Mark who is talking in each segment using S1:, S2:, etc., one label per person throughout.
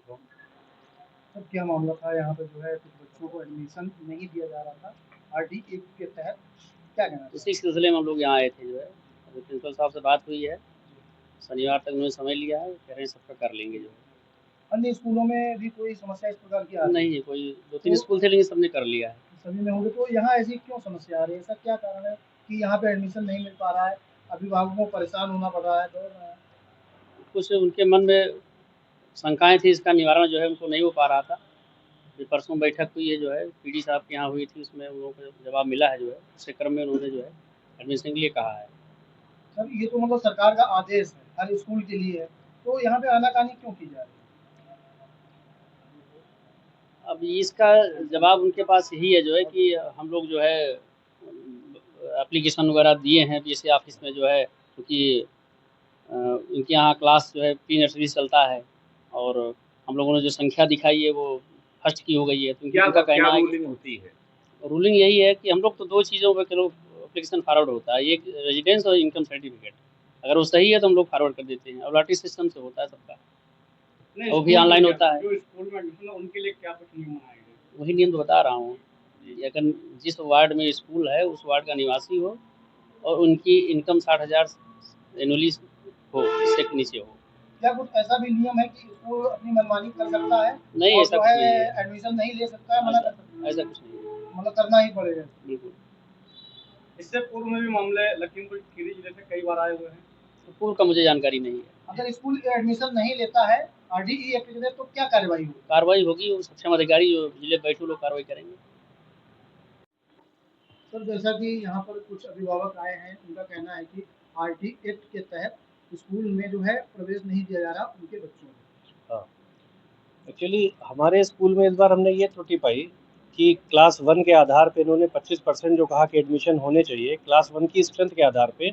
S1: को।
S2: सर क्या मामला था यहाँ पे जो है कुछ बच्चों को एडमिशन नहीं दिया जा रहा था आरटी एक्ट के तहत, क्या कहना
S1: इसी
S2: चाहेंगे?
S1: सिलसिले में हम लोग यहाँ आए थे जो है, अभी प्रिंसिपल साहब से बात हुई है, शनिवार तक उन्होंने समय लिया है, कह रहे हैं सबका कर लेंगे जो है।
S2: अन्य स्कूलों में भी कोई समस्या इस प्रकार की आ रही है?
S1: नहीं, कोई 2-3
S2: तो
S1: स्कूल थे लेकिन सबने कर लिया है।
S2: सभी में होंगे तो यहाँ ऐसी क्यों समस्या आ रही है? ऐसा क्या कारण है कि यहाँ पे एडमिशन नहीं मिल पा रहा है, अभिभावकों को परेशान होना पड़ रहा है, दौड़ रहे हैं?
S1: कुछ उनके मन में शंकाएँ थी, इसका निवारण जो है उनको नहीं हो पा रहा था। अभी परसों बैठक हुई है जो है, पीडी साहब के यहाँ हुई थी, उसमें उन लोगों को जवाब मिला है जो है, उसी क्रम में उन्होंने जो है एडमिशन के लिए कहा है।
S2: सर ये तो मतलब सरकार का आदेश है, हर स्कूल के लिए है, तो यहाँ पे आनाकानी क्यों की जा रही
S1: अब इसका जवाब उनके पास यही है जो है कि हम लोग जो है एप्लीकेशन वगैरह दिए हैं बीएससी ऑफिस में जो है, क्योंकि इनके यहाँ क्लास जो है प्री नर्सरी से चलता है, और हम लोगों ने जो संख्या दिखाई है वो फर्स्ट की हो गई है, तो
S3: क्या
S1: उनका कहना है कि
S3: रूलिंग होती है?
S1: रूलिंग यही है कि हम लोग तो 2 चीज़ों पे चलो एप्लीकेशन फॉरवर्ड होता है, एक रेजिडेंस और इनकम सर्टिफिकेट। अगर वो सही है तो हम लोग फॉरवर्ड कर देते हैं, और लॉटरी सिस्टम से होता है सबका, वो भी ऑनलाइन होता है।
S3: जो स्कूल में एडमिशन है उनके लिए क्या कुछ नियम बनाए गए?
S1: वही नियम तो बता रहा हूँ कि अगर जिस वार्ड में स्कूल है उस वार्ड का निवासी हो और उनकी इनकम 60,000 एनुअली हो, इससे नीचे हो।
S2: क्या कुछ ऐसा भी नियम है कि स्कूल अपनी मनमानी कर सकता है
S1: नहीं,
S2: और
S1: ऐसा
S2: जो
S1: कुछ नहीं
S2: है
S1: है।
S2: एडमिशन नहीं ले सकता है, मना कर सकता है?
S1: ऐसा कुछ नहीं है,
S2: मतलब करना ही पड़ेगा?
S1: बिल्कुल।
S3: इससे पूर्व में भी मामले लखीमपुर खीरी जिले से कई बार आए हुए हैं।
S1: स्कूल का मुझे जानकारी नहीं है।
S2: अगर स्कूल एडमिशन नहीं लेता है आरडीई एक्ट के तहत तो क्या कार्रवाई होगी?
S1: कार्रवाई होगी, वो सक्षम अधिकारी जो जिले बैठे वो लोग कार्रवाई करेंगे।
S2: सर जैसा कि यहाँ पर कुछ अभिभावक आए हैं, उनका कहना है कि आरटी एक्ट के तहत स्कूल में जो है प्रवेश नहीं दिया जा रहा उनके बच्चों को।
S4: हाँ, एक्चुअली हमारे स्कूल में इस बार हमने ये त्रुटि पाई कि क्लास 1 के आधार पे इन्होंने 25% जो कहा कि एडमिशन होने चाहिए क्लास 1 की स्ट्रेंथ के आधार पे,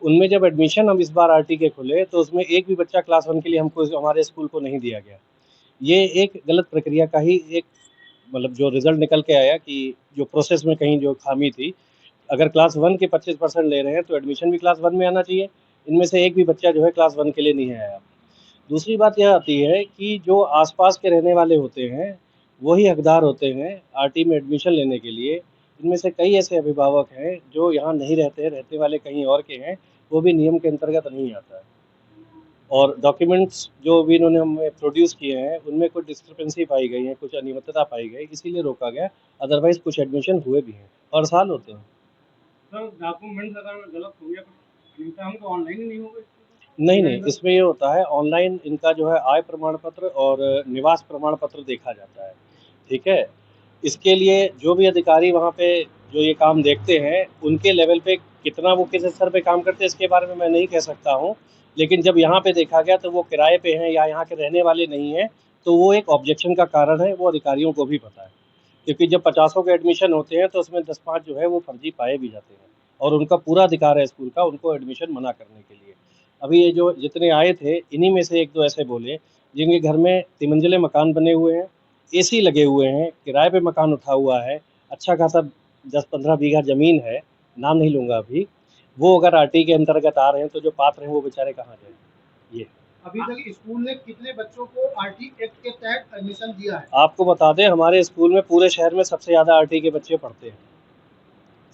S4: उनमें जब एडमिशन हम इस बार आरटी के खुले तो उसमें एक भी बच्चा क्लास 1 के लिए हमको हमारे स्कूल को नहीं दिया गया। ये एक गलत प्रक्रिया का ही एक मतलब जो रिजल्ट निकल के आया कि जो प्रोसेस में कहीं जो खामी थी, अगर क्लास 1 के 25% ले रहे हैं तो एडमिशन भी क्लास 1 में आना चाहिए। इनमें से एक भी बच्चा जो है क्लास 1 के लिए नहीं आया। दूसरी बात यह आती है कि जो आसपास के रहने वाले होते हैं वही हकदार होते हैं आरटी में एडमिशन लेने के लिए। इनमें से कई ऐसे अभिभावक हैं जो यहाँ नहीं रहते, रहने वाले कहीं और के हैं, वो भी नियम के अंतर्गत नहीं आता है। और डॉक्यूमेंट्स जो भी इन्होंने हमें प्रोड्यूस किए हैं उनमें कुछ डिस्क्रिपेंसी पाई गई है, कुछ अनियमितता पाई गई, इसीलिए रोका गया। अदरवाइज कुछ एडमिशन हुए भी हैं, हर साल होते हैं।
S3: सर डॉक्यूमेंट्स अगर गलत हो गया कुछ हम तो ऑनलाइन ही नहीं होगा?
S4: नहीं, इसमें ये होता है ऑनलाइन इनका जो है आय प्रमाण पत्र और निवास प्रमाण पत्र देखा जाता है, ठीक है? इसके लिए जो भी अधिकारी वहाँ पे जो ये काम देखते हैं, उनके लेवल पे कितना वो किस स्तर पे काम करते हैं इसके बारे में मैं नहीं कह सकता हूँ। लेकिन जब यहाँ पे देखा गया तो वो किराए पे हैं या यहाँ के रहने वाले नहीं हैं, तो वो एक ऑब्जेक्शन का कारण है, वो अधिकारियों को भी पता है। क्योंकि जब 50 के एडमिशन होते हैं तो उसमें 10-5 जो है वो फर्जी पाए भी जाते हैं, और उनका पूरा अधिकार है स्कूल का उनको एडमिशन मना करने के लिए। अभी ये जो जितने आए थे इन्हीं में से 1-2 ऐसे बोले जिनके घर में तिमंजिले मकान बने हुए हैं, एसी लगे हुए हैं, किराए पे मकान उठा हुआ है, अच्छा खासा 10-15 बीघा ज़मीन है, नाम नहीं लूँगा अभी। वो अगर आरटी के अंतर्गत आ रहे हैं तो जो पात्र हैं वो बेचारे कहाँ जाएँ? ये
S2: अभी तक स्कूल ने कितने बच्चों को आरटी एक्ट के तहत एडमिशन दिया है?
S4: आपको बता दें हमारे स्कूल में पूरे शहर में सबसे ज़्यादा आरटी के बच्चे पढ़ते हैं,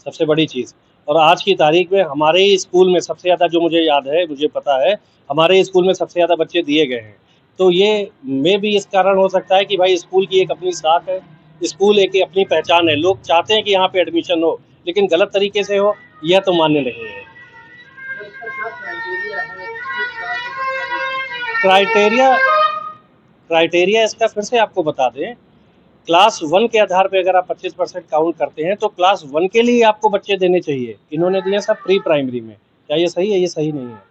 S4: सबसे बड़ी चीज़। और आज की तारीख में हमारे ही स्कूल में सबसे ज़्यादा, जो मुझे याद है, मुझे पता है, हमारे स्कूल में सबसे ज़्यादा बच्चे दिए गए हैं। तो ये में भी इस कारण हो सकता है कि भाई स्कूल की एक अपनी साख है, स्कूल एक अपनी पहचान है। लोग चाहते हैं कि यहाँ पे एडमिशन हो, लेकिन गलत तरीके से हो, यह तो मान्य नहीं है।
S2: तो इसका क्या क्राइटेरिया है, किस तरह से बच्चा एडमिशन?
S4: क्राइटेरिया क्राइटेरिया इसका फिर से आपको बता दें, क्लास 1 के आधार पे अगर आप 25% काउंट करते हैं तो क्लास 1 के लिए आपको बच्चे देने चाहिए। इन्होंने दिए सब प्री प्राइमरी में। क्या ये सही है? ये सही नहीं है।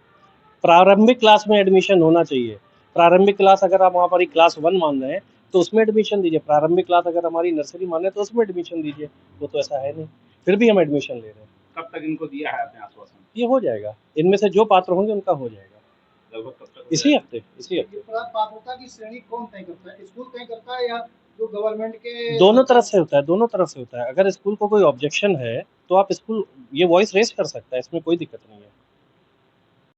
S4: प्रारंभिक क्लास में एडमिशन होना चाहिए। प्रारंभिक क्लास अगर आप वहाँ पर ही क्लास 1 मान रहे हैं तो उसमें एडमिशन दीजिए। प्रारंभिक क्लास अगर हमारी नर्सरी मान रहे हैं तो उसमें एडमिशन दीजिए। वो तो ऐसा है नहीं, फिर भी हम एडमिशन ले रहे हैं।
S3: कब तक इनको दिया है आपने आश्वासन?
S4: ये हो जाएगा, इनमें से जो पात्र होंगे उनका हो जाएगा।
S3: लगभग कब तक?
S4: इसी हफ्ते।
S2: पात्रता की श्रेणी कौन तय करता है, स्कूल तय करता है या जो गवर्नमेंट के?
S4: दोनों तरफ से होता है, दोनों तरफ से होता है। अगर स्कूल को कोई ऑब्जेक्शन है तो आप स्कूल ये वॉइस रेज कर सकता है, इसमें कोई दिक्कत नहीं है।